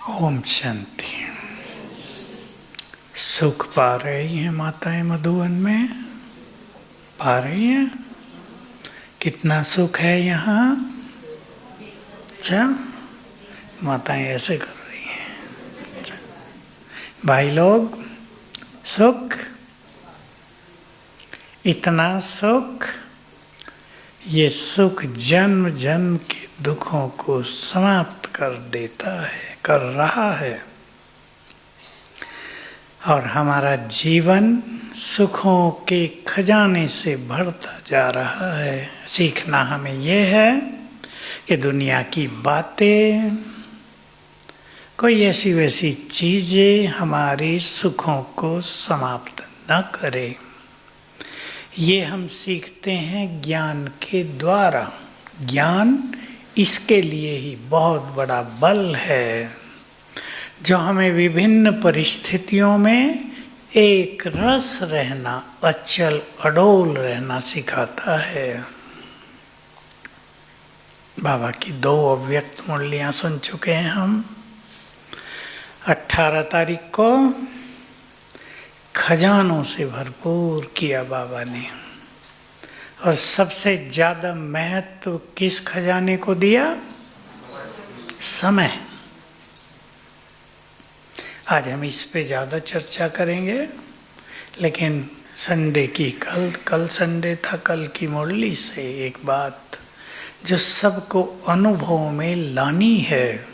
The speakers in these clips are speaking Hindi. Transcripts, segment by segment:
ओम शांति। सुख पा रही हैं माताएं मधुवन में? पा रही हैं? कितना सुख है यहाँ? अच्छा, माताएं ऐसे कर रही हैं। अच्छा। भाई लोग, सुख, इतना सुख, ये सुख जन्म जन्म के दुखों को समाप्त कर देता है, कर रहा है, और हमारा जीवन सुखों के खजाने से भरता जा रहा है। सीखना हमें यह है कि दुनिया की बातें, कोई ऐसी वैसी चीजें हमारे सुखों को समाप्त न करे। ये हम सीखते हैं ज्ञान के द्वारा। ज्ञान इसके लिए ही बहुत बड़ा बल है, जो हमें विभिन्न परिस्थितियों में एक रस रहना, अचल अडोल रहना सिखाता है। बाबा की 2 अव्यक्त मुरलियां सुन चुके हैं हम। 18 तारीख को खजानों से भरपूर किया बाबा ने, और सबसे ज्यादा महत्व किस खजाने को दिया? समय। आज हम इस पे ज़्यादा चर्चा करेंगे, लेकिन संडे की कल संडे था, कल की मुरली से एक बात जो सबको अनुभव में लानी है।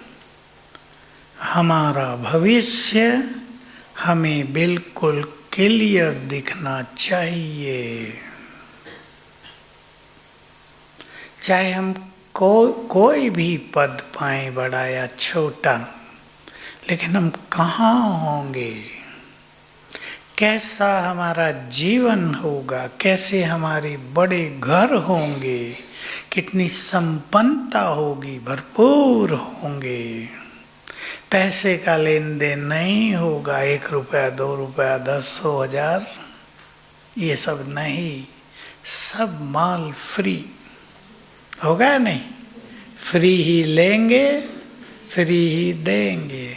हमारा भविष्य हमें बिल्कुल क्लियर दिखना चाहिए। चाहे हम कोई भी पद पाए, बड़ा या छोटा, लेकिन हम कहाँ होंगे, कैसा हमारा जीवन होगा, कैसे हमारे बड़े घर होंगे, कितनी संपन्नता होगी, भरपूर होंगे। पैसे का लेन देन नहीं होगा, 1 रुपया 2 रुपया 10 100 1000, ये सब नहीं, सब माल फ्री होगा। नहीं, फ्री ही लेंगे, फ्री ही देंगे,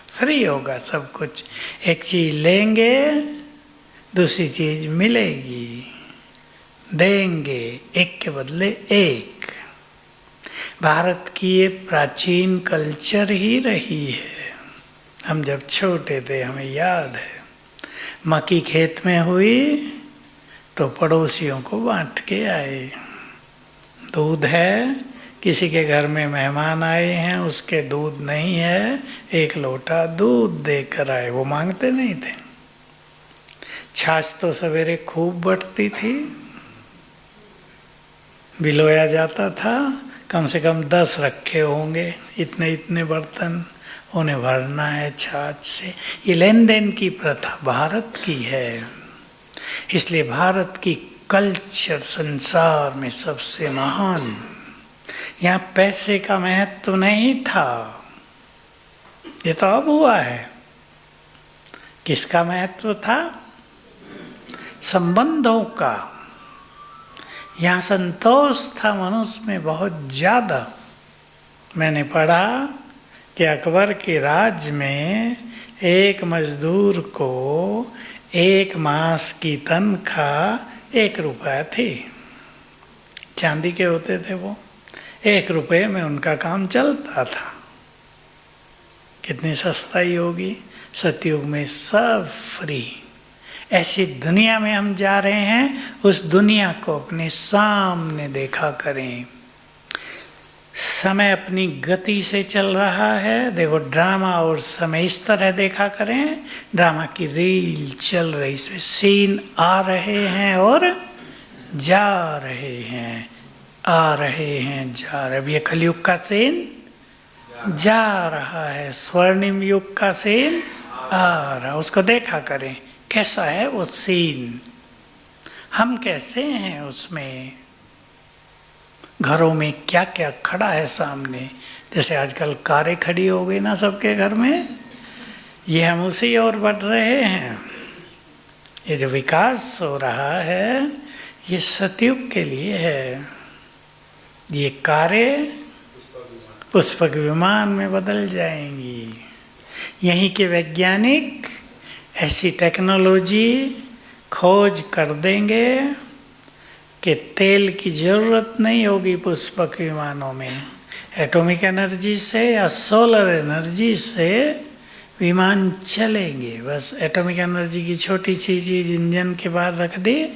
फ्री होगा सब कुछ। एक चीज लेंगे, दूसरी चीज मिलेगी, देंगे एक के बदले एक। भारत की ये प्राचीन कल्चर ही रही है। हम जब छोटे थे हमें याद है, मक्की खेत में हुई तो पड़ोसियों को बांट के आए। दूध है, किसी के घर में मेहमान आए हैं, उसके दूध नहीं है, 1 लोटा दूध देकर आए। वो मांगते नहीं थे। छाछ तो सवेरे खूब बटती थी, बिलोया जाता था, कम से कम 10 रखे होंगे, इतने इतने बर्तन, उन्हें भरना है छाछ से। ये लेन देन की प्रथा भारत की है। इसलिए भारत की कल्चर संसार में सबसे महान। यहाँ पैसे का महत्व नहीं था, ये तो अब हुआ है। किसका महत्व था? संबंधों का। यहाँ संतोष था मनुष्य में बहुत ज्यादा। मैंने पढ़ा कि अकबर के राज्य में एक मजदूर को 1 मास की तनख्वाह 1 रुपया थी। चांदी के होते थे वो, 1 रुपये में उनका काम चलता था। कितनी सस्ताई होगी। सतयुग में सब फ्री। ऐसी दुनिया में हम जा रहे हैं, उस दुनिया को अपने सामने देखा करें। समय अपनी गति से चल रहा है। देखो, ड्रामा और समय इस तरह देखा करें, ड्रामा की रील चल रही, इसमें सीन आ रहे हैं और जा रहे हैं, आ रहे हैं, जा रहे। अब ये कलयुग का सीन जा रहा है, स्वर्णिम युग का सीन आ रहा। उसको देखा करें, कैसा है वो सीन, हम कैसे हैं उसमें, घरों में क्या क्या खड़ा है सामने। जैसे आजकल कारें खड़ी हो गई ना सबके घर में, ये हम उसी ओर बढ़ रहे हैं। ये जो विकास हो रहा है, ये सतयुग के लिए है। ये कारें पुष्पक विमान में बदल जाएंगी। यहीं के वैज्ञानिक ऐसी टेक्नोलॉजी खोज कर देंगे कि तेल की जरूरत नहीं होगी पुष्पक विमानों में। एटॉमिक एनर्जी से या सोलर एनर्जी से विमान चलेंगे। बस एटॉमिक एनर्जी की छोटी सी चीज इंजन के बाहर रख दी,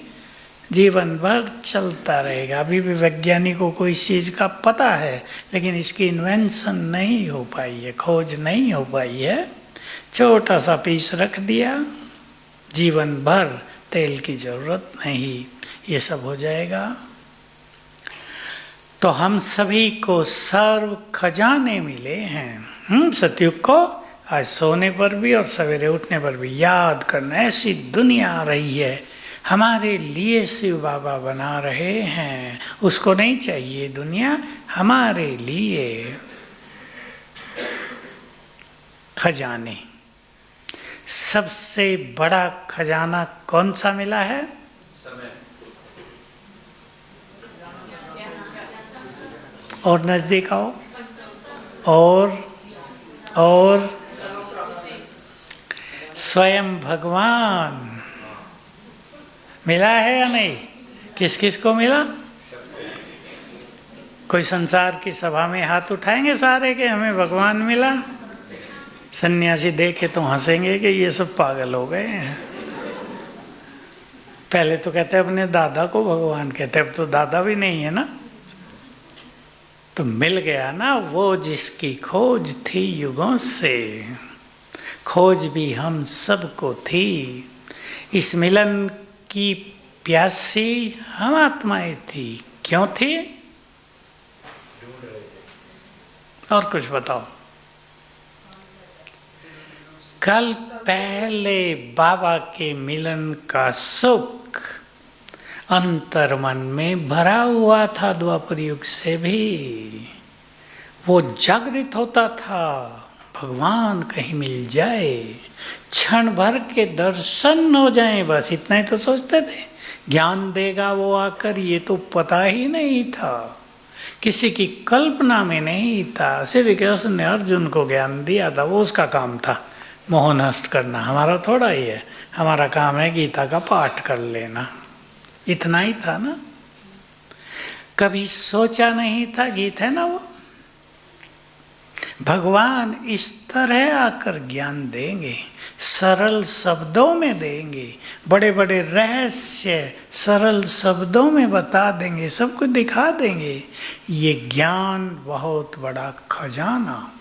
जीवन भर चलता रहेगा। अभी भी वैज्ञानिकों को इस चीज़ का पता है, लेकिन इसकी इन्वेंशन नहीं हो पाई है, खोज नहीं हो पाई है। छोटा सा पीस रख दिया, जीवन भर तेल की जरूरत नहीं, ये सब हो जाएगा। तो हम सभी को सर्व खजाने मिले हैं। सतयुग को आज सोने पर भी और सवेरे उठने पर भी याद करना। ऐसी दुनिया आ रही है, हमारे लिए शिव बाबा बना रहे हैं। उसको नहीं चाहिए दुनिया, हमारे लिए खजाने। सबसे बड़ा खजाना कौन सा मिला है? और नजदीक आओ। और स्वयं भगवान मिला है या नहीं? किस किस को मिला? कोई संसार की सभा में हाथ उठाएंगे सारे के हमें भगवान मिला? सन्यासी देखे तो हंसेंगे कि ये सब पागल हो गए हैं। पहले तो कहते अपने दादा को भगवान कहते, अब तो दादा भी नहीं है ना। तो मिल गया ना वो जिसकी खोज थी युगों से। खोज भी हम सबको थी। इस मिलन की प्यासी हम आत्माएं थी। क्यों थी? और कुछ बताओ। कल पहले बाबा के मिलन का सुख अंतर मन में भरा हुआ था। द्वापर युग से भी वो जागृत होता था, भगवान कहीं मिल जाए, क्षण भर के दर्शन हो जाए, बस इतना ही तो सोचते थे। ज्ञान देगा वो आकर, ये तो पता ही नहीं था, किसी की कल्पना में नहीं था। श्री कृष्ण ने अर्जुन को ज्ञान दिया था, वो उसका काम था मोह नष्ट करना। हमारा थोड़ा ही है, हमारा काम है गीता का पाठ कर लेना, इतना ही था ना। कभी सोचा नहीं था, गीत है ना वो, भगवान इस तरह आकर ज्ञान देंगे, सरल शब्दों में देंगे, बड़े बड़े रहस्य सरल शब्दों में बता देंगे, सबको दिखा देंगे। ये ज्ञान बहुत बड़ा खजाना।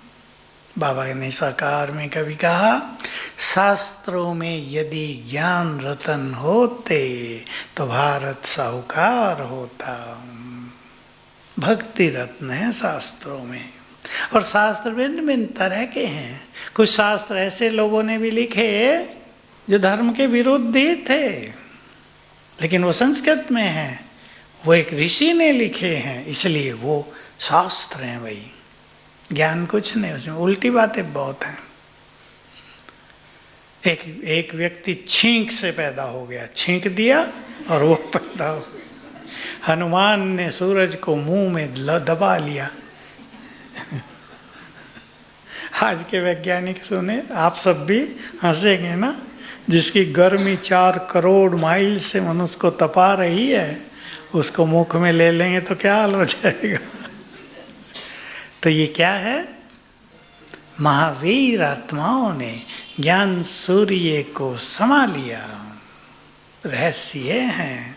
बाबा ने साकार में कभी कहा, शास्त्रों में यदि ज्ञान रतन होते तो भारत साहूकार होता। भक्ति रत्न है शास्त्रों में। और शास्त्र भिन्न भिन्न तरह के हैं। कुछ शास्त्र ऐसे लोगों ने भी लिखे जो धर्म के विरुद्ध ही थे, लेकिन वो संस्कृत में हैं, वो एक ऋषि ने लिखे हैं, इसलिए वो शास्त्र हैं। भाई ज्ञान कुछ नहीं, उसमें उल्टी बातें बहुत हैं। एक व्यक्ति छींक से पैदा हो गया, छींक दिया और वो पैदा हो गया। हनुमान ने सूरज को मुंह में दबा लिया। आज के वैज्ञानिक सुने, आप सब भी हंसेंगे ना। जिसकी गर्मी 4 करोड़ माइल से मनुष्य को तपा रही है, उसको मुख में ले लेंगे तो क्या हाल हो जाएगा। तो ये क्या है? महावीर आत्माओं ने ज्ञान सूर्य को समा लिया। रहस्य हैं।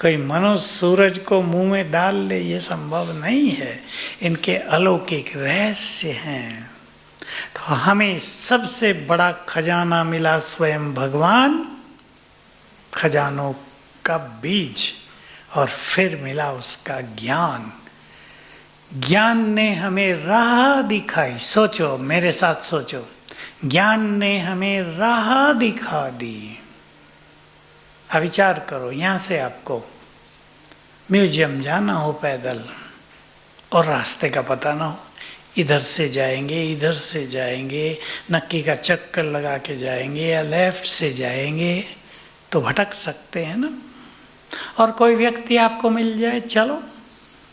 कोई मनुष्य सूरज को मुंह में डाल ले, ये संभव नहीं है। इनके अलौकिक रहस्य हैं। तो हमें सबसे बड़ा खजाना मिला स्वयं भगवान, खजानों का बीज, और फिर मिला उसका ज्ञान। ज्ञान ने हमें राह दिखाई। सोचो, मेरे साथ सोचो, ज्ञान ने हमें राह दिखा दी। अब विचार करो, यहाँ से आपको म्यूजियम जाना हो पैदल और रास्ते का पता ना हो, इधर से जाएंगे, इधर से जाएंगे, नक्की का चक्कर लगा के जाएंगे या लेफ्ट से जाएंगे, तो भटक सकते हैं ना। और कोई व्यक्ति आपको मिल जाए, चलो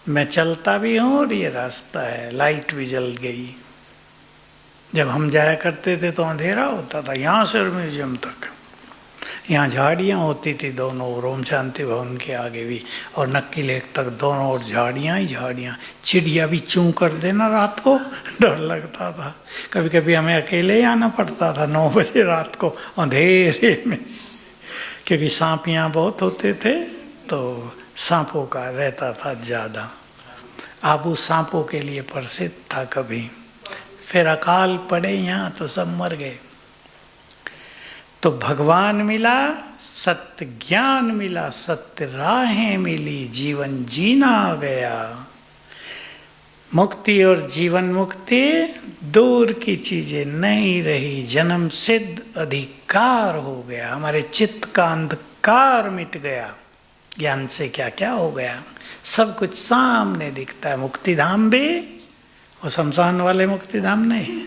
मैं चलता भी हूँ और ये रास्ता है, लाइट भी जल गई, जब हम जाया करते थे तो अंधेरा होता था यहाँ से और म्यूजियम तक। यहाँ झाड़ियाँ होती थी दोनों ओर, ओम शांति भवन के आगे भी और नक्की लेक तक दोनों ओर झाड़ियाँ ही झाड़ियाँ। चिड़िया भी चूं कर देना रात को, डर लगता था। कभी कभी हमें अकेले ही आना पड़ता था 9 बजे रात को अंधेरे में, क्योंकि सांप यहाँ बहुत होते थे तो सांपों का रहता था ज़्यादा। आबू सांपों के लिए प्रसिद्ध था। कभी फिर अकाल पड़े यहाँ तो सब मर गए। तो भगवान मिला, सत्य ज्ञान मिला, सत्य राहें मिली, जीवन जीना आ गया। मुक्ति और जीवन मुक्ति दूर की चीजें नहीं रही, जन्म सिद्ध अधिकार हो गया। हमारे चित्त का अंधकार मिट गया। ज्ञान से क्या क्या हो गया, सब कुछ सामने दिखता है। मुक्ति धाम भी वो शमशान वाले मुक्ति धाम नहीं,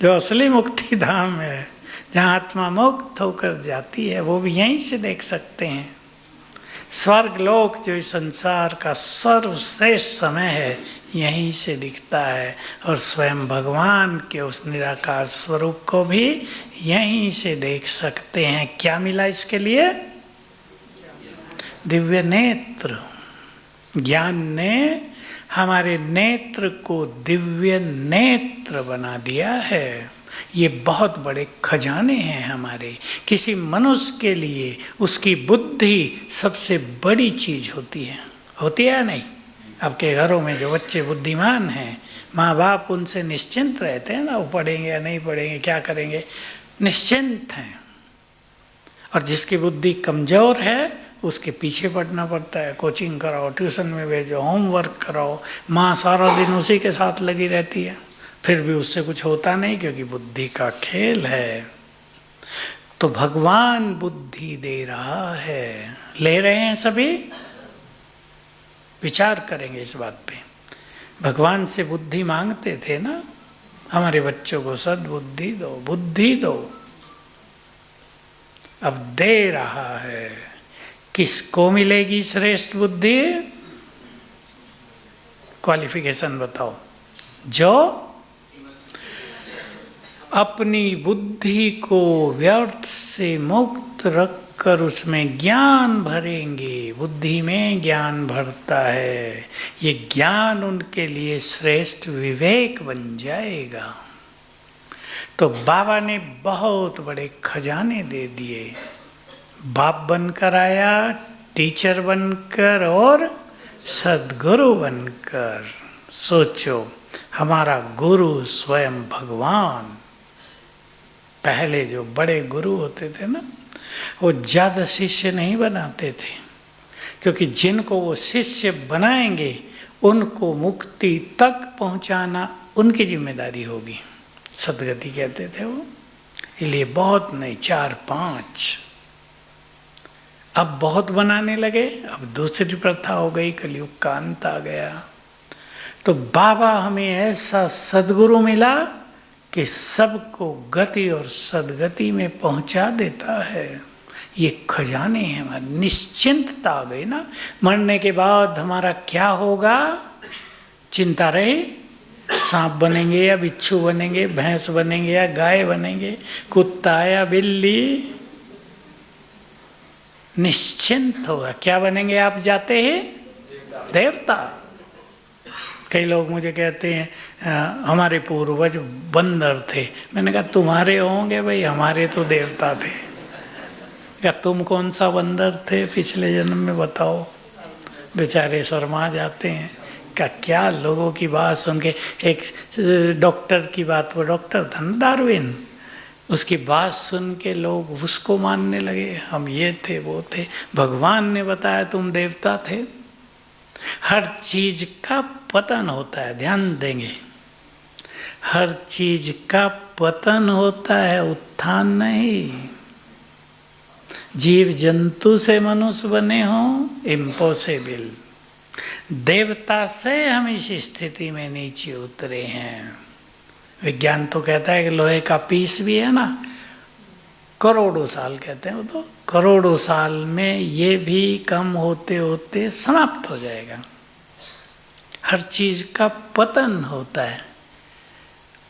जो असली मुक्ति धाम है, जहाँ आत्मा मुक्त होकर जाती है, वो भी यहीं से देख सकते हैं। स्वर्ग लोक जो इस संसार का सर्वश्रेष्ठ समय है, यहीं से दिखता है। और स्वयं भगवान के उस निराकार स्वरूप को भी यहीं से देख सकते हैं। क्या मिला इसके लिए? दिव्य नेत्र। ज्ञान ने हमारे नेत्र को दिव्य नेत्र बना दिया है। ये बहुत बड़े खजाने हैं हमारे। किसी मनुष्य के लिए उसकी बुद्धि सबसे बड़ी चीज होती है या नहीं? आपके घरों में जो बच्चे बुद्धिमान हैं, माँ बाप उनसे निश्चिंत रहते हैं ना, वो पढ़ेंगे या नहीं पढ़ेंगे, क्या करेंगे, निश्चिंत हैं। और जिसकी बुद्धि कमजोर है उसके पीछे पढ़ना पड़ता है। कोचिंग कराओ, ट्यूशन में भेजो, होमवर्क कराओ, माँ सारा दिन उसी के साथ लगी रहती है, फिर भी उससे कुछ होता नहीं, क्योंकि बुद्धि का खेल है। तो भगवान बुद्धि दे रहा है। ले रहे हैं सभी? विचार करेंगे इस बात पे। भगवान से बुद्धि मांगते थे ना, हमारे बच्चों को सद्बुद्धि दो, बुद्धि दो। अब दे रहा है। किसको मिलेगी श्रेष्ठ बुद्धि? क्वालिफिकेशन बताओ। जो अपनी बुद्धि को व्यर्थ से मुक्त रखकर उसमें ज्ञान भरेंगे। बुद्धि में ज्ञान भरता है, ये ज्ञान उनके लिए श्रेष्ठ विवेक बन जाएगा। तो बाबा ने बहुत बड़े खजाने दे दिए। बाप बनकर आया, टीचर बनकर और सद्गुरु बनकर। सोचो, हमारा गुरु स्वयं भगवान। पहले जो बड़े गुरु होते थे ना, वो ज़्यादा शिष्य नहीं बनाते थे, क्योंकि जिनको वो शिष्य बनाएंगे उनको मुक्ति तक पहुंचाना उनकी जिम्मेदारी होगी। सदगति कहते थे वो। इसलिए बहुत नहीं, 4-5। अब बहुत बनाने लगे। अब दूसरी प्रथा हो गई, कलयुग का अंत आ गया। तो बाबा हमें ऐसा सदगुरु मिला कि सबको गति और सदगति में पहुंचा देता है। ये खजाने हैं हमारे। निश्चिंतता आ गई ना। मरने के बाद हमारा क्या होगा, चिंता रही? सांप बनेंगे या बिच्छू बनेंगे, भैंस बनेंगे या गाय बनेंगे, कुत्ता या बिल्ली? निश्चिंत होगा। क्या बनेंगे आप जाते हैं? देवता। कई लोग मुझे कहते हैं हमारे पूर्वज बंदर थे। मैंने कहा तुम्हारे होंगे भाई, हमारे तो देवता थे। क्या तुम कौन सा बंदर थे पिछले जन्म में, बताओ? बेचारे शर्मा जाते हैं। क्या लोगों की बात सुन के। एक डॉक्टर की बात, वो डॉक्टर था ना डार्विन, उसकी बात सुन के लोग उसको मानने लगे, हम ये थे वो थे। भगवान ने बताया तुम देवता थे। हर चीज का पतन होता है, ध्यान देंगे। हर चीज का पतन होता है, उत्थान नहीं। जीव जंतु से मनुष्य बने हों, इम्पॉसिबल। देवता से हम इस स्थिति में नीचे उतरे हैं। विज्ञान तो कहता है कि लोहे का पीस भी है ना, करोड़ों साल कहते हैं वो तो, करोड़ों साल में ये भी कम होते होते समाप्त हो जाएगा। हर चीज का पतन होता है।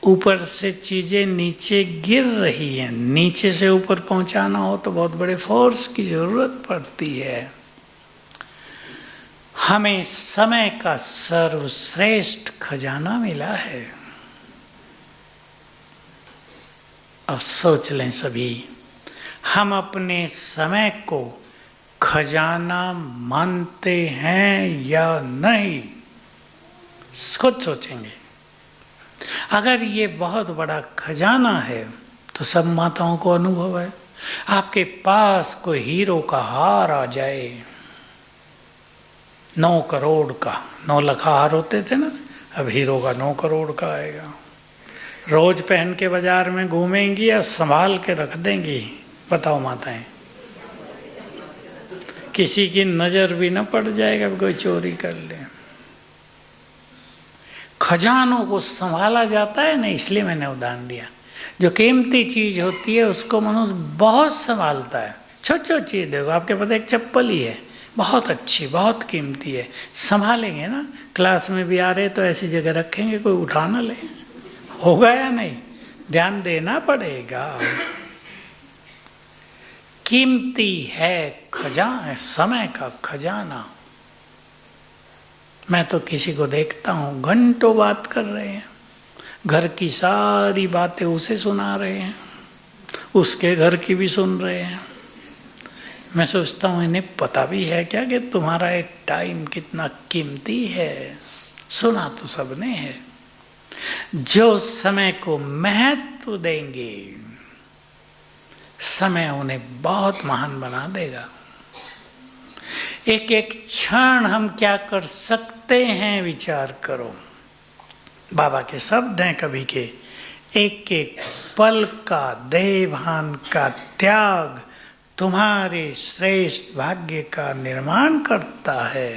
ऊपर से चीजें नीचे गिर रही हैं, नीचे से ऊपर पहुंचाना हो तो बहुत बड़े फोर्स की जरूरत पड़ती है। हमें समय का सर्वश्रेष्ठ खजाना मिला है। अब सोच लें सभी, हम अपने समय को खजाना मानते हैं या नहीं? खुद सोचेंगे। अगर ये बहुत बड़ा खजाना है तो सब माताओं को अनुभव है। आपके पास कोई हीरो का हार आ जाए, 9 करोड़ का, 9 लाख हार होते थे ना, अब हीरो का 9 करोड़ का आएगा। रोज पहन के बाजार में घूमेंगी या संभाल के रख देंगी? बताओ माताएं। किसी की नजर भी न पड़ जाएगा, कोई चोरी कर ले। खजानों को संभाला जाता है ना, इसलिए मैंने उदाहरण दिया। जो कीमती चीज होती है उसको मनुष्य बहुत संभालता है। छोटी छोटी चीज देखो, आपके पास एक चप्पल ही है, बहुत अच्छी, बहुत कीमती है, संभालेंगे ना। क्लास में भी आ रहे तो ऐसी जगह रखेंगे कोई उठा ना ले, होगा या नहीं? ध्यान देना पड़ेगा। कीमती है खजाना, समय का खजाना। मैं तो किसी को देखता हूँ घंटों बात कर रहे हैं, घर की सारी बातें उसे सुना रहे हैं, उसके घर की भी सुन रहे हैं। मैं सोचता हूँ इन्हें पता भी है क्या कि तुम्हारा एक टाइम कितना कीमती है? सुना तो सबने है। जो समय को महत्व देंगे, समय उन्हें बहुत महान बना देगा। एक एक क्षण हम क्या कर सकते हैं विचार करो। बाबा के शब्द हैं कभी के, एक एक पल का देहभान का त्याग तुम्हारे श्रेष्ठ भाग्य का निर्माण करता है।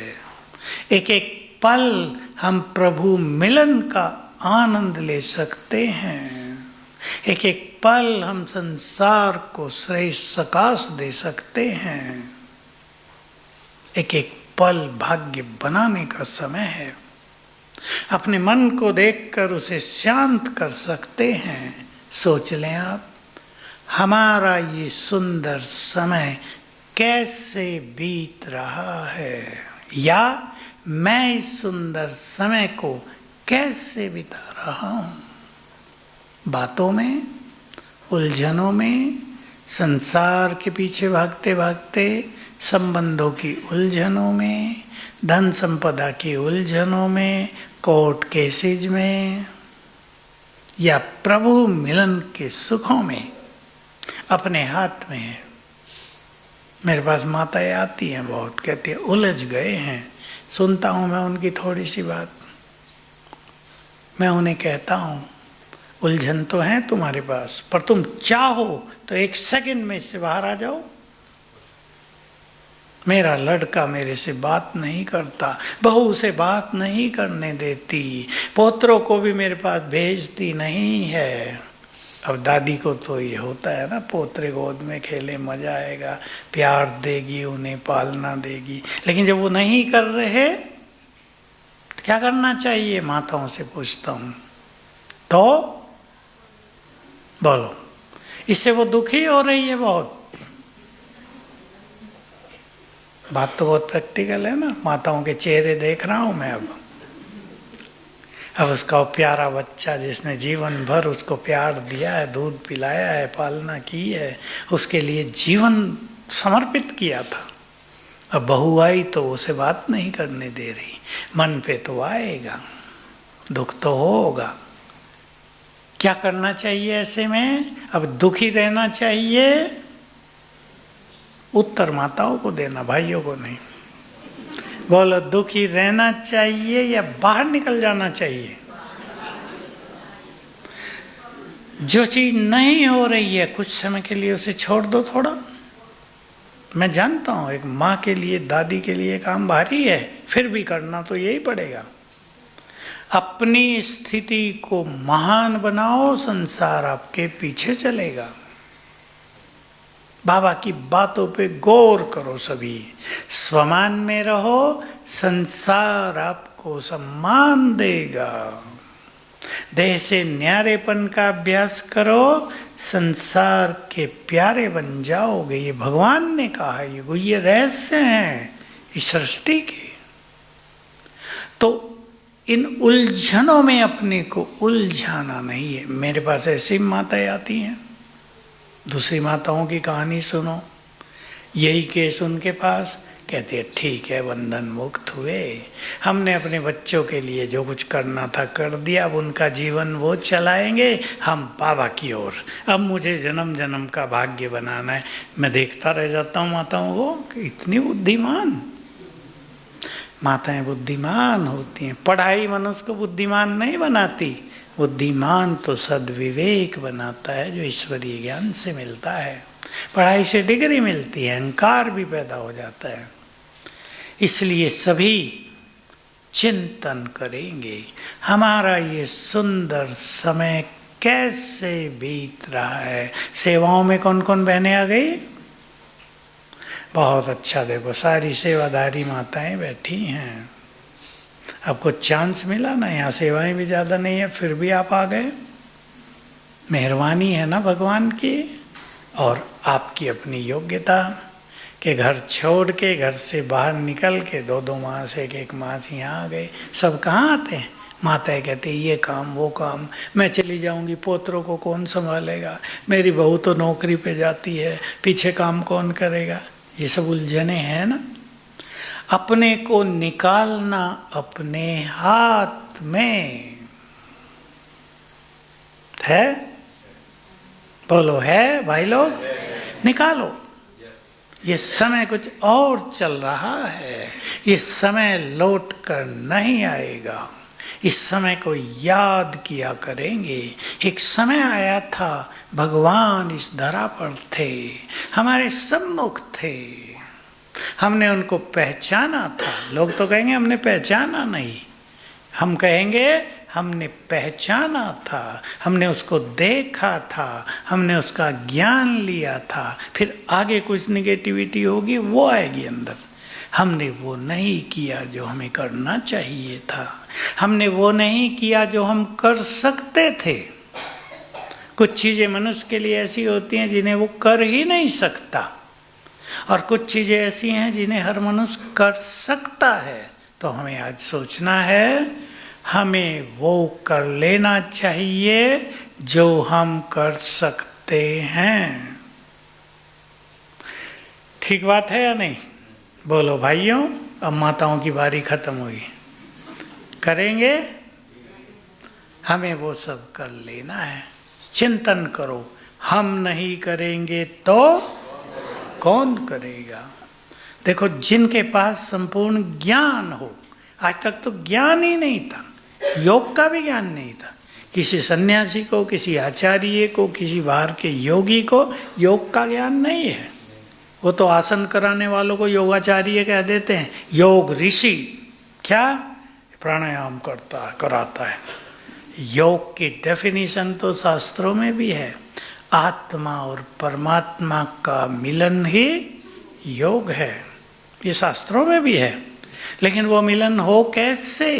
एक एक पल हम प्रभु मिलन का आनंद ले सकते हैं। एक एक पल हम संसार को श्रेष्ठ सकाश दे सकते हैं। एक एक पल भाग्य बनाने का समय है। अपने मन को देखकर उसे शांत कर सकते हैं। सोच लें आप, हमारा ये सुंदर समय कैसे बीत रहा है, या मैं इस सुंदर समय को कैसे बिता रहा हूँ। बातों में, उलझनों में, संसार के पीछे भागते भागते, संबंधों की उलझनों में, धन संपदा की उलझनों में, कोर्ट केसेज में, या प्रभु मिलन के सुखों में। अपने हाथ में है। मेरे पास माताएं आती हैं बहुत, कहती है उलझ गए हैं। सुनता हूँ मैं उनकी थोड़ी सी बात। मैं उन्हें कहता हूँ उलझन तो है तुम्हारे पास, पर तुम चाहो तो 1 सेकंड में इससे बाहर आ जाओ। मेरा लड़का मेरे से बात नहीं करता, बहू से बात नहीं करने देती, पोतरों को भी मेरे पास भेजती नहीं है। अब दादी को तो ये होता है ना, पोतरे गोद में खेले मजा आएगा, प्यार देगी, उन्हें पालना देगी। लेकिन जब वो नहीं कर रहे तो क्या करना चाहिए? माताओं से पूछता हूँ तो बोलो। इससे वो दुखी हो रही है बहुत। बात तो बहुत प्रैक्टिकल है ना, माताओं के चेहरे देख रहा हूं मैं। अब उसका वो प्यारा बच्चा जिसने जीवन भर उसको प्यार दिया है, दूध पिलाया है, पालना की है, उसके लिए जीवन समर्पित किया था, अब बहू आई तो उसे बात नहीं करने दे रही। मन पे तो आएगा, दुख तो होगा। क्या करना चाहिए ऐसे में? अब दुखी रहना चाहिए? उत्तर माताओं को देना, भाइयों को नहीं। बोलो, दुखी रहना चाहिए या बाहर निकल जाना चाहिए? जो चीज नहीं हो रही है कुछ समय के लिए उसे छोड़ दो थोड़ा। मैं जानता हूं एक माँ के लिए, दादी के लिए काम भारी है, फिर भी करना तो यही पड़ेगा। अपनी स्थिति को महान बनाओ, संसार आपके पीछे चलेगा। बाबा की बातों पे गौर करो सभी, स्वमान में रहो, संसार आपको सम्मान देगा। देह से न्यारेपन का अभ्यास करो, संसार के प्यारे बन जाओगे। ये भगवान ने कहा है, ये रहस्य हैं इस सृष्टि के। तो इन उलझनों में अपने को उलझाना नहीं है। मेरे पास ऐसी माताएं आती हैं, दूसरी माताओं की कहानी सुनो, यही केस उनके पास, कहती है ठीक है बंधन मुक्त हुए, हमने अपने बच्चों के लिए जो कुछ करना था कर दिया, अब उनका जीवन वो चलाएंगे, हम बाबा की ओर, अब मुझे जन्म जन्म का भाग्य बनाना है। मैं देखता रह जाता हूँ माताओं को, इतनी बुद्धिमान माताएं बुद्धिमान होती हैं। पढ़ाई मनुष्य को बुद्धिमान नहीं बनाती, बुद्धिमान तो सद्विवेक बनाता है, जो ईश्वरीय ज्ञान से मिलता है। पढ़ाई से डिग्री मिलती है, अहंकार भी पैदा हो जाता है। इसलिए सभी चिंतन करेंगे हमारा ये सुंदर समय कैसे बीत रहा है। सेवाओं में कौन कौन बहनें आ गई? बहुत अच्छा, देखो सारी सेवादारी माताएं बैठी हैं। अब कुछ चांस मिला ना, यहाँ सेवाएं भी ज़्यादा नहीं है, फिर भी आप आ गए। मेहरबानी है ना भगवान की, और आपकी अपनी योग्यता के घर छोड़ के, घर से बाहर निकल के 2-2 मास 1-1 मास यहाँ आ गए। सब कहाँ आते हैं? माताएं कहती है ये काम वो काम, मैं चली जाऊंगी पोतरों को कौन संभालेगा, मेरी बहू तो नौकरी पे जाती है, पीछे काम कौन करेगा। ये सब उलझने हैं ना। अपने को निकालना अपने हाथ में है। बोलो है भाई लोग, निकालो। ये समय कुछ और चल रहा है, ये समय लौट कर नहीं आएगा। इस समय को याद किया करेंगे। एक समय आया था भगवान इस धरा पर थे, हमारे सम्मुख थे, हमने उनको पहचाना था। लोग तो कहेंगे हमने पहचाना नहीं, हम कहेंगे हमने पहचाना था, हमने उसको देखा था, हमने उसका ज्ञान लिया था। फिर आगे कुछ निगेटिविटी होगी वो आएगी अंदर। हमने वो नहीं किया जो हमें करना चाहिए था, हमने वो नहीं किया जो हम कर सकते थे। कुछ चीज़ें मनुष्य के लिए ऐसी होती हैं जिन्हें वो कर ही नहीं सकता, और कुछ चीज़ें ऐसी हैं जिन्हें हर मनुष्य कर सकता है। तो हमें आज सोचना है, हमें वो कर लेना चाहिए जो हम कर सकते हैं। ठीक बात है या नहीं? बोलो भाइयों। अब माताओं की बारी खत्म हुई, करेंगे, हमें वो सब कर लेना है। चिंतन करो, हम नहीं करेंगे तो कौन करेगा। देखो, जिनके पास संपूर्ण ज्ञान हो, आज तक तो ज्ञान ही नहीं था, योग का भी ज्ञान नहीं था। किसी सन्यासी को, किसी आचार्य को, किसी बाहर के योगी को योग का ज्ञान नहीं है। वो तो आसन कराने वालों को योगाचार्य कह देते हैं, योग ऋषि। क्या? प्राणायाम कराता है। योग की डेफिनेशन तो शास्त्रों में भी है, आत्मा और परमात्मा का मिलन ही योग है, ये शास्त्रों में भी है। लेकिन वो मिलन हो कैसे,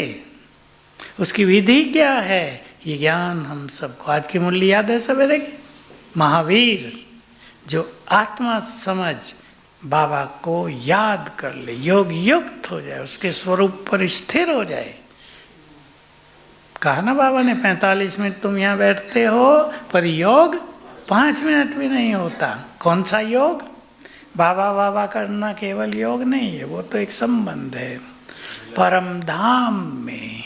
उसकी विधि क्या है, ये ज्ञान हम सबको। आज की मूल्य याद है सवेरे की? महावीर जो आत्मा समझ बाबा को याद कर ले, योग युक्त हो जाए, उसके स्वरूप पर स्थिर हो जाए। कहा ना बाबा ने, 45 मिनट तुम यहाँ बैठते हो पर योग 5 मिनट भी नहीं होता। कौन सा योग? बाबा बाबा करना केवल योग नहीं है, वो तो एक संबंध है। परम धाम में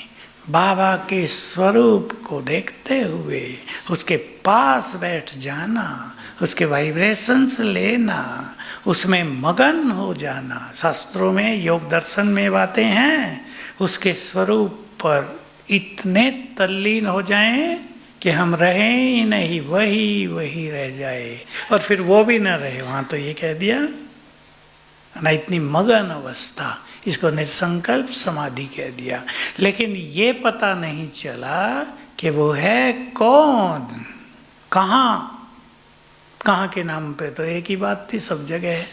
बाबा के स्वरूप को देखते हुए उसके पास बैठ जाना, उसके वाइब्रेशंस लेना, उसमें मगन हो जाना। शास्त्रों में, योग दर्शन में बातें हैं, उसके स्वरूप पर इतने तल्लीन हो जाएं कि हम रहें ही नहीं, वही वही रह जाए। और फिर वो भी ना रहे, वहाँ तो ये कह दिया ना, इतनी मगन अवस्था, इसको निर्संकल्प समाधि कह दिया। लेकिन ये पता नहीं चला कि वो है कौन, कहाँ कहाँ के नाम पे तो एक ही बात थी, सब जगह है।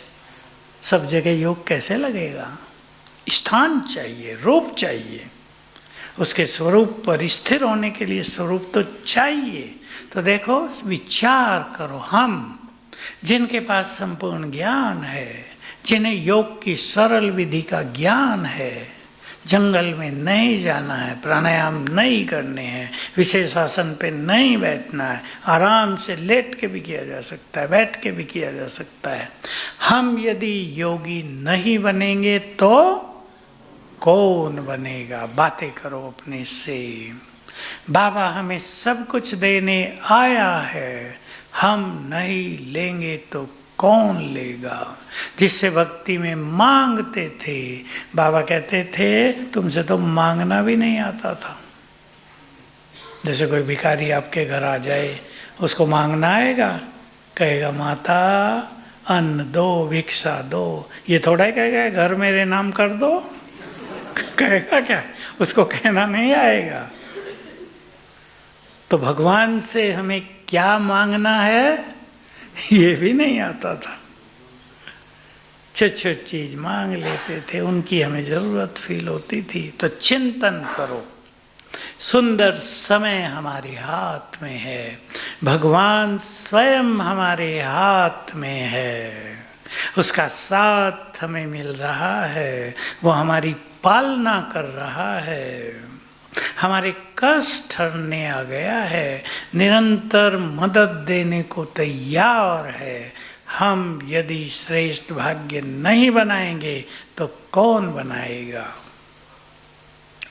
सब जगह योग कैसे लगेगा? स्थान चाहिए, रूप चाहिए। उसके स्वरूप पर स्थिर होने के लिए स्वरूप तो चाहिए। तो देखो, विचार करो, हम जिनके पास संपूर्ण ज्ञान है, जिन्हें योग की सरल विधि का ज्ञान है, जंगल में नहीं जाना है, प्राणायाम नहीं करने हैं, विशेष आसन पे नहीं बैठना है, आराम से लेट के भी किया जा सकता है, बैठ के भी किया जा सकता है। हम यदि योगी नहीं बनेंगे तो कौन बनेगा? बातें करो अपने से। बाबा हमें सब कुछ देने आया है, हम नहीं लेंगे तो कौन लेगा? जिससे भक्ति में मांगते थे, बाबा कहते थे तुमसे तो मांगना भी नहीं आता था। जैसे कोई भिखारी आपके घर आ जाए, उसको मांगना आएगा? कहेगा माता अन्न दो, भिक्षा दो। ये थोड़ा ही कहेगा घर मेरे नाम कर दो, कहेगा क्या? उसको कहना नहीं आएगा। तो भगवान से हमें क्या मांगना है ये भी नहीं आता था। छोटी छोटी चीज मांग लेते थे, उनकी हमें जरूरत फील होती थी। तो चिंतन करो, सुंदर समय हमारे हाथ में है, भगवान स्वयं हमारे हाथ में है, उसका साथ हमें मिल रहा है, वो हमारी पालना कर रहा है, हमारे कष्ट हरने आ गया है, निरंतर मदद देने को तैयार है। हम यदि श्रेष्ठ भाग्य नहीं बनाएंगे तो कौन बनाएगा?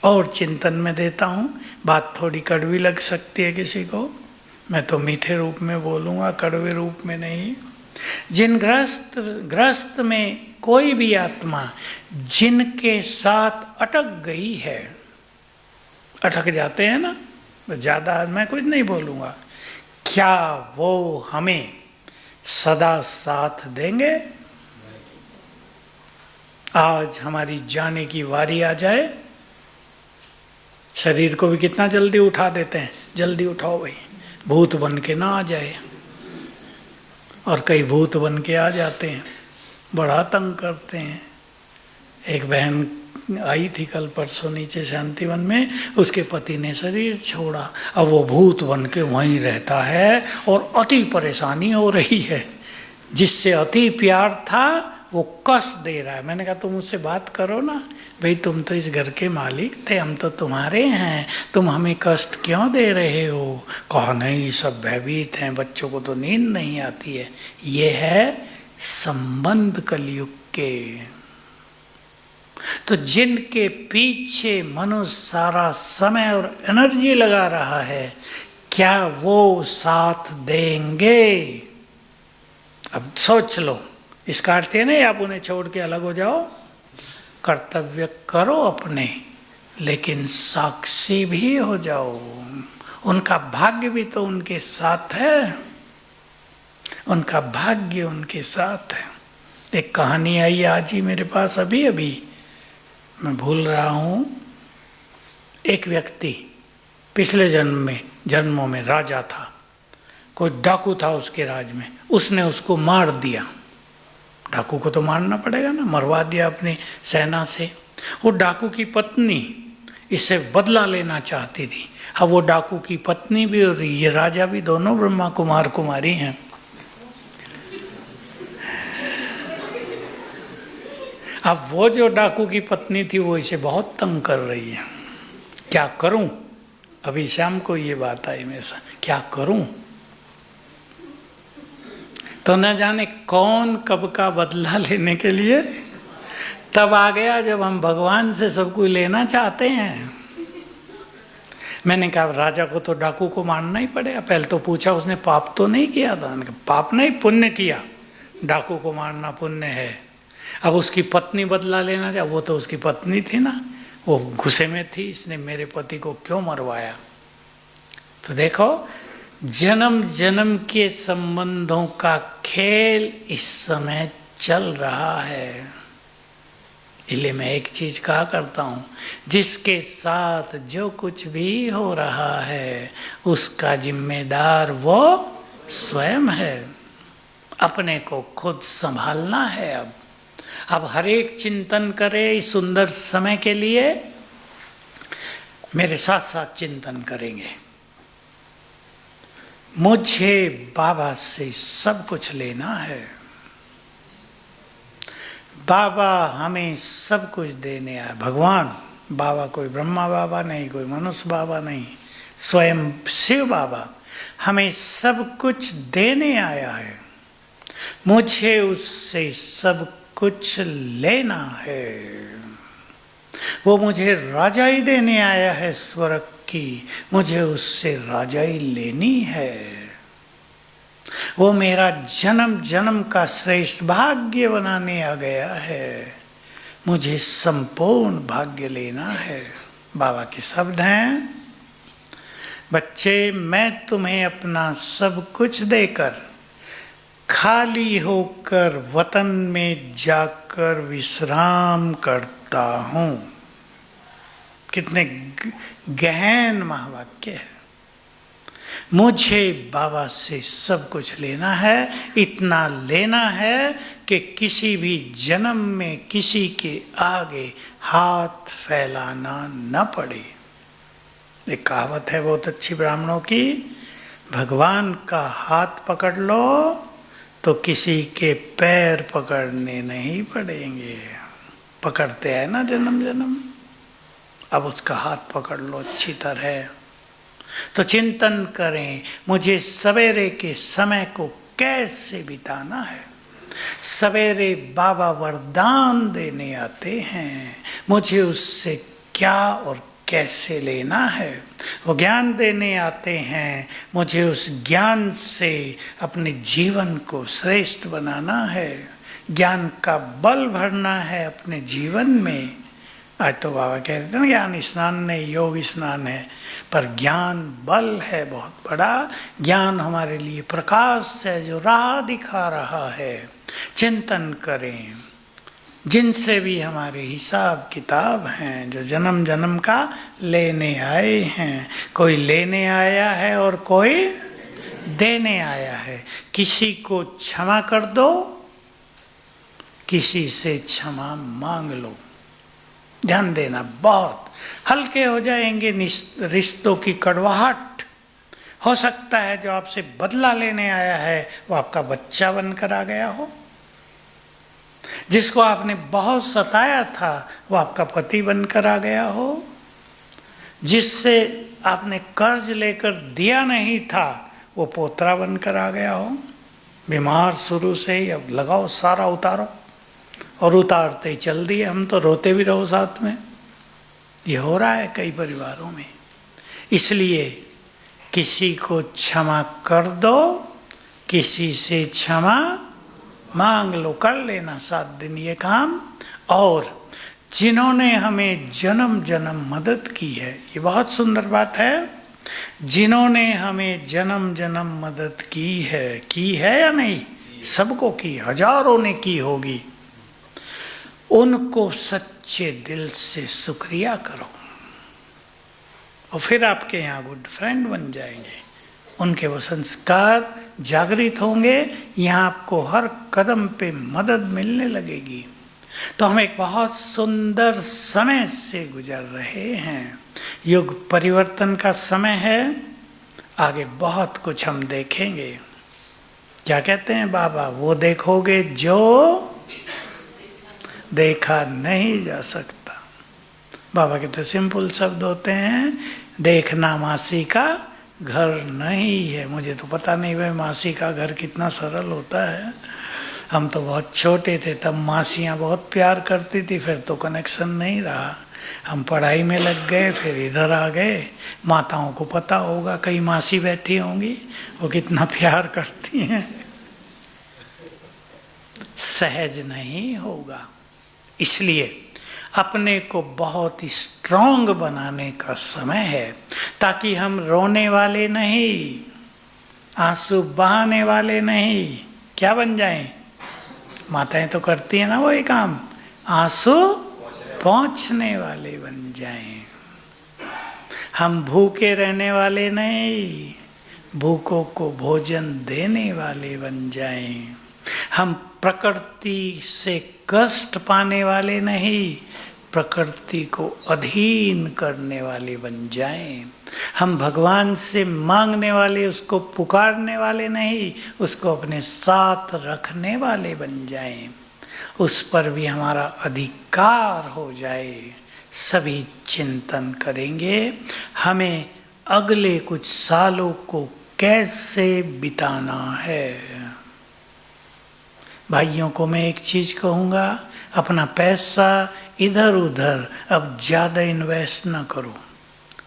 और चिंतन में देता हूँ, बात थोड़ी कड़वी लग सकती है किसी को, मैं तो मीठे रूप में बोलूँगा, कड़वे रूप में नहीं। जिन ग्रस्त में कोई भी आत्मा जिनके साथ अटक गई है, अटक जाते हैं ना, ज़्यादा मैं कुछ नहीं बोलूँगा, क्या वो हमें सदा साथ देंगे? आज हमारी जाने की बारी आ जाए, शरीर को भी कितना जल्दी उठा देते हैं, जल्दी उठाओ भाई, भूत बन के ना आ जाए। और कई भूत बन के आ जाते हैं, बड़ा तंग करते हैं। एक बहन आई थी कल परसों नीचे शांतिवन में, उसके पति ने शरीर छोड़ा, अब वो भूत बन के वहीं रहता है और अति परेशानी हो रही है। जिससे अति प्यार था वो कष्ट दे रहा है। मैंने कहा तुम मुझसे बात करो ना भाई, तुम तो इस घर के मालिक थे, हम तो तुम्हारे हैं, तुम हमें कष्ट क्यों दे रहे हो? कहा नहीं, सब भयभीत हैं, बच्चों को तो नींद नहीं आती है। ये है संबंध कलयुग के। तो जिनके पीछे मनुष्य सारा समय और एनर्जी लगा रहा है, क्या वो साथ देंगे? अब सोच लो, इसका अर्थ ये नहीं आप उन्हें छोड़ के अलग हो जाओ, कर्तव्य करो अपने, लेकिन साक्षी भी हो जाओ। उनका भाग्य भी तो उनके साथ है, उनका भाग्य उनके साथ है। एक कहानी आई आज ही मेरे पास, अभी अभी मैं भूल रहा हूँ। एक व्यक्ति पिछले जन्मों में राजा था, कोई डाकू था उसके राज में, उसने उसको मार दिया। डाकू को तो मारना पड़ेगा ना, मरवा दिया अपनी सेना से। वो डाकू की पत्नी इससे बदला लेना चाहती थी। अब वो डाकू की पत्नी भी और ये राजा भी दोनों ब्रह्मा कुमार कुमारी हैं। अब वो जो डाकू की पत्नी थी वो इसे बहुत तंग कर रही है। क्या करूं? अभी शाम को ये बात आई मेरे साथ, क्या करूं? तो न जाने कौन कब का बदला लेने के लिए तब आ गया जब हम भगवान से सब कुछ लेना चाहते हैं। मैंने कहा राजा को तो डाकू को मारना ही पड़ेगा। पहले तो पूछा उसने पाप तो नहीं किया था? मैंने कहा पाप नहीं, पुण्य किया। डाकू को मारना पुण्य है। अब उसकी पत्नी बदला लेना चाहे, वो तो उसकी पत्नी थी ना, वो गुस्से में थी, इसने मेरे पति को क्यों मरवाया? तो देखो, जन्म जन्म के संबंधों का खेल इस समय चल रहा है। इसलिए मैं एक चीज कहा करता हूँ, जिसके साथ जो कुछ भी हो रहा है उसका जिम्मेदार वो स्वयं है। अपने को खुद संभालना है। अब हर एक चिंतन करे इस सुंदर समय के लिए। मेरे साथ साथ चिंतन करेंगे। मुझे बाबा से सब कुछ लेना है। बाबा हमें सब कुछ देने आया। भगवान बाबा, कोई ब्रह्मा बाबा नहीं, कोई मनुष्य बाबा नहीं, स्वयं शिव बाबा हमें सब कुछ देने आया है। मुझे उससे सब कुछ लेना है। वो मुझे राजाई देने आया है स्वर्ग की, मुझे उससे राजाई लेनी है। वो मेरा जन्म जन्म का श्रेष्ठ भाग्य बनाने आ गया है, मुझे संपूर्ण भाग्य लेना है। बाबा के शब्द हैं, बच्चे मैं तुम्हें अपना सब कुछ देकर खाली होकर वतन में जाकर विश्राम करता हूँ। कितने गहन महावाक्य है। मुझे बाबा से सब कुछ लेना है, इतना लेना है कि किसी भी जन्म में किसी के आगे हाथ फैलाना न पड़े। एक कहावत है बहुत अच्छी ब्राह्मणों की, भगवान का हाथ पकड़ लो तो किसी के पैर पकड़ने नहीं पड़ेंगे। पकड़ते हैं ना जन्म जन्म, अब उसका हाथ पकड़ लो अच्छी तरह। तो चिंतन करें, मुझे सवेरे के समय को कैसे बिताना है। सवेरे बाबा वरदान देने आते हैं, मुझे उससे क्या और कैसे लेना है। वो ज्ञान देने आते हैं, मुझे उस ज्ञान से अपने जीवन को श्रेष्ठ बनाना है, ज्ञान का बल भरना है अपने जीवन में। आज तो बाबा कहते हैं ज्ञान स्नान नहीं योग स्नान है, पर ज्ञान बल है बहुत बड़ा। ज्ञान हमारे लिए प्रकाश है जो राह दिखा रहा है। चिंतन करें, जिनसे भी हमारे हिसाब किताब हैं, जो जन्म जन्म का लेने आए हैं। कोई लेने आया है और कोई देने आया है। किसी को क्षमा कर दो, किसी से क्षमा मांग लो। ध्यान देना, बहुत हल्के हो जाएंगे रिश्तों की कड़वाहट। हो सकता है जो आपसे बदला लेने आया है वो आपका बच्चा बनकर आ गया हो, जिसको आपने बहुत सताया था वो आपका पति बनकर आ गया हो, जिससे आपने कर्ज लेकर दिया नहीं था वो पोतरा बनकर आ गया हो। बीमार शुरू से ही, अब लगाओ सारा उतारो, और उतारते ही चल दिए, हम तो रोते भी रहो साथ में। ये हो रहा है कई परिवारों में। इसलिए किसी को क्षमा कर दो, किसी से क्षमा मांग लो, कर लेना 7 दिन ये काम। और जिन्होंने हमें जन्म जन्म मदद की है, ये बहुत सुंदर बात है, जिन्होंने हमें जन्म जन्म मदद की है या नहीं, सबको की, हजारों ने की होगी। उनको सच्चे दिल से शुक्रिया करो और फिर आपके यहाँ गुड फ्रेंड बन जाएंगे। उनके वो संस्कार जागृत होंगे, यहाँ आपको हर कदम पे मदद मिलने लगेगी। तो हम एक बहुत सुंदर समय से गुजर रहे हैं। युग परिवर्तन का समय है, आगे बहुत कुछ हम देखेंगे। क्या कहते हैं बाबा, वो देखोगे जो देखा नहीं जा सकता। बाबा के तो सिंपल शब्द होते हैं, देखना मासी का घर नहीं है। मुझे तो पता नहीं भाई मासी का घर कितना सरल होता है। हम तो बहुत छोटे थे तब मासियाँ बहुत प्यार करती थी, फिर तो कनेक्शन नहीं रहा। हम पढ़ाई में लग गए, फिर इधर आ गए। माताओं को पता होगा, कई मासी बैठी होंगी, वो कितना प्यार करती हैं। सहज नहीं होगा, इसलिए अपने को बहुत स्ट्रॉन्ग बनाने का समय है, ताकि हम रोने वाले नहीं, आंसू बहाने वाले नहीं, क्या बन जाएं। माताएं तो करती हैं ना वही काम, आंसू पहुंचने वाले बन जाएं। हम भूखे रहने वाले नहीं, भूखों को भोजन देने वाले बन जाएं। हम प्रकृति से कष्ट पाने वाले नहीं, प्रकृति को अधीन करने वाले बन जाएं। हम भगवान से मांगने वाले, उसको पुकारने वाले नहीं, उसको अपने साथ रखने वाले बन जाएं। उस पर भी हमारा अधिकार हो जाए। सभी चिंतन करेंगे हमें अगले कुछ सालों को कैसे बिताना है। भाइयों को मैं एक चीज कहूँगा, अपना पैसा इधर उधर अब ज़्यादा इन्वेस्ट ना करो।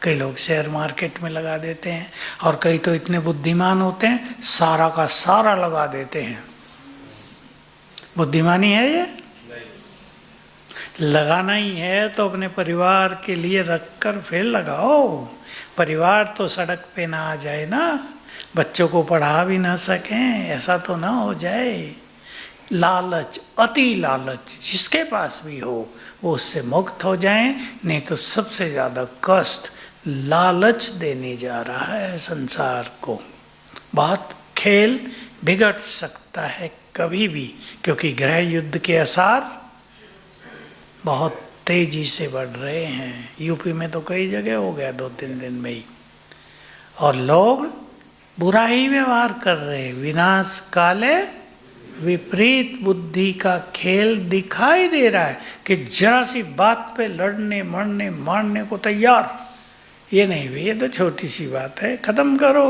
कई लोग शेयर मार्केट में लगा देते हैं और कई तो इतने बुद्धिमान होते हैं सारा का सारा लगा देते हैं। बुद्धिमानी है ये? लगाना ही है तो अपने परिवार के लिए रखकर फिर लगाओ। परिवार तो सड़क पे ना आ जाए ना, बच्चों को पढ़ा भी ना सकें, ऐसा तो ना हो जाए। लालच, अति लालच जिसके पास भी हो वो उससे मुक्त हो जाए, नहीं तो सबसे ज़्यादा कष्ट लालच देने जा रहा है संसार को। बहुत खेल बिगड़ सकता है कभी भी, क्योंकि गृह युद्ध के आसार बहुत तेजी से बढ़ रहे हैं। यूपी में तो कई जगह हो गया 2-3 दिन में ही, और लोग बुरा ही व्यवहार कर रहे हैं। विनाश काले विपरीत बुद्धि का खेल दिखाई दे रहा है कि जरा सी बात पे लड़ने मरने मारने को तैयार। ये नहीं भी, ये तो छोटी सी बात है, खत्म करो।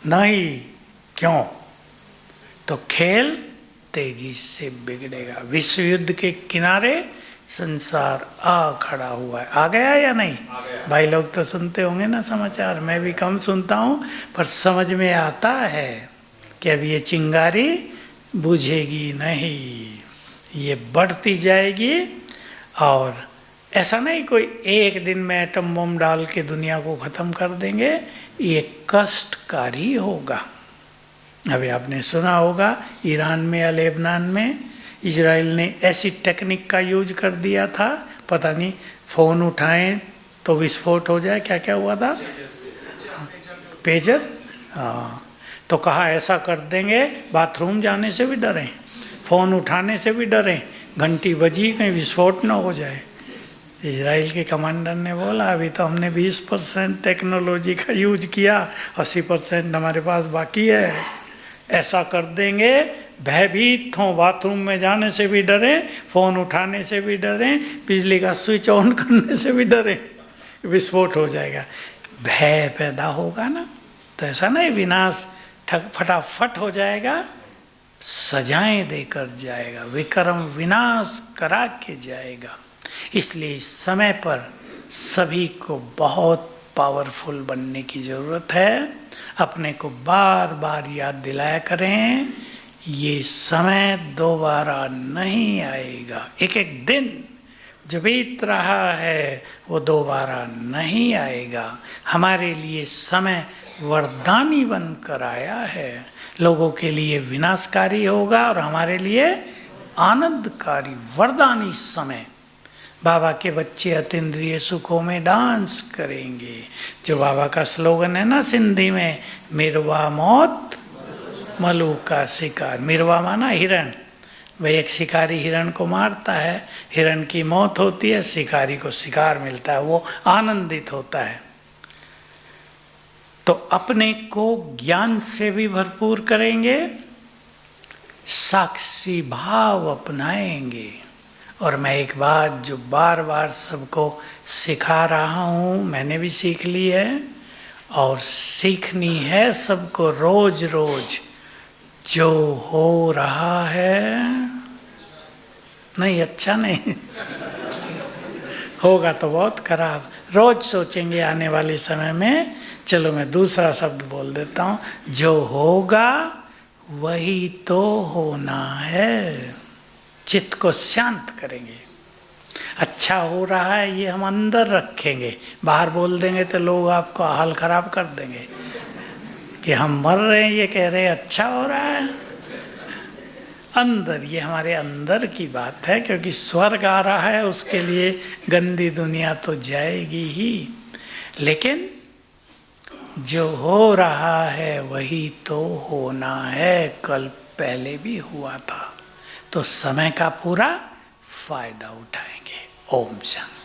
नहीं, क्यों? तो खेल तेजी से बिगड़ेगा। विश्व युद्ध के किनारे संसार आ खड़ा हुआ है। आ गया या नहीं? भाई लोग तो सुनते होंगे ना समाचार, मैं भी कम सुनता हूँ, पर समझ में आता है कि अब ये चिंगारी बुझेगी नहीं, ये बढ़ती जाएगी। और ऐसा नहीं कोई एक दिन में एटम बम डाल के दुनिया को ख़त्म कर देंगे, ये कष्टकारी होगा। अभी आपने सुना होगा ईरान में या लेबनान में इजराइल ने ऐसी टेक्निक का यूज कर दिया था, पता नहीं फ़ोन उठाएं तो विस्फोट हो जाए। क्या क्या हुआ था? पेजर, हाँ। तो कहा ऐसा कर देंगे, बाथरूम जाने से भी डरें, फ़ोन उठाने से भी डरें, घंटी बजी कहीं विस्फोट ना हो जाए। इजराइल के कमांडर ने बोला अभी तो हमने 20% टेक्नोलॉजी का यूज किया, 80% हमारे पास बाकी है। ऐसा कर देंगे, भयभीत हों, बाथरूम में जाने से भी डरें, फ़ोन उठाने से भी डरें, बिजली का स्विच ऑन करने से भी डरें, विस्फोट हो जाएगा। भय पैदा होगा ना, तो ऐसा नहीं विनाश फटाफट हो जाएगा, सजाएं देकर जाएगा, विक्रम विनाश करा के जाएगा। इसलिए इस समय पर सभी को बहुत पावरफुल बनने की ज़रूरत है। अपने को बार बार याद दिलाया करें, ये समय दोबारा नहीं आएगा। एक एक दिन जो बीत रहा है वो दोबारा नहीं आएगा। हमारे लिए समय वरदानी बनकर आया है, लोगों के लिए विनाशकारी होगा और हमारे लिए आनंदकारी वरदानी समय। बाबा के बच्चे अतीन्द्रिय सुखों में डांस करेंगे, जो बाबा का स्लोगन है ना सिंधी में, मिरवा मौत मलू का शिकार। मिरवा माना हिरण, वह एक शिकारी हिरण को मारता है, हिरण की मौत होती है, शिकारी को शिकार मिलता है, वो आनंदित होता है। तो अपने को ज्ञान से भी भरपूर करेंगे, साक्षी भाव अपनाएंगे। और मैं एक बात जो बार बार सबको सिखा रहा हूँ, मैंने भी सीख ली है और सीखनी है सबको रोज रोज, जो हो रहा है नहीं अच्छा नहीं होगा तो बहुत खराब। रोज सोचेंगे आने वाले समय में, चलो मैं दूसरा शब्द बोल देता हूँ, जो होगा वही तो होना है। चित्त को शांत करेंगे। अच्छा हो रहा है ये हम अंदर रखेंगे, बाहर बोल देंगे तो लोग आपको हाल खराब कर देंगे कि हम मर रहे हैं, ये कह रहे हैं अच्छा हो रहा है। अंदर, ये हमारे अंदर की बात है, क्योंकि स्वर्ग आ रहा है, उसके लिए गंदी दुनिया तो जाएगी ही, लेकिन जो हो रहा है वही तो होना है। कल पहले भी हुआ था, तो समय का पूरा फायदा उठाएंगे। ओम शांति।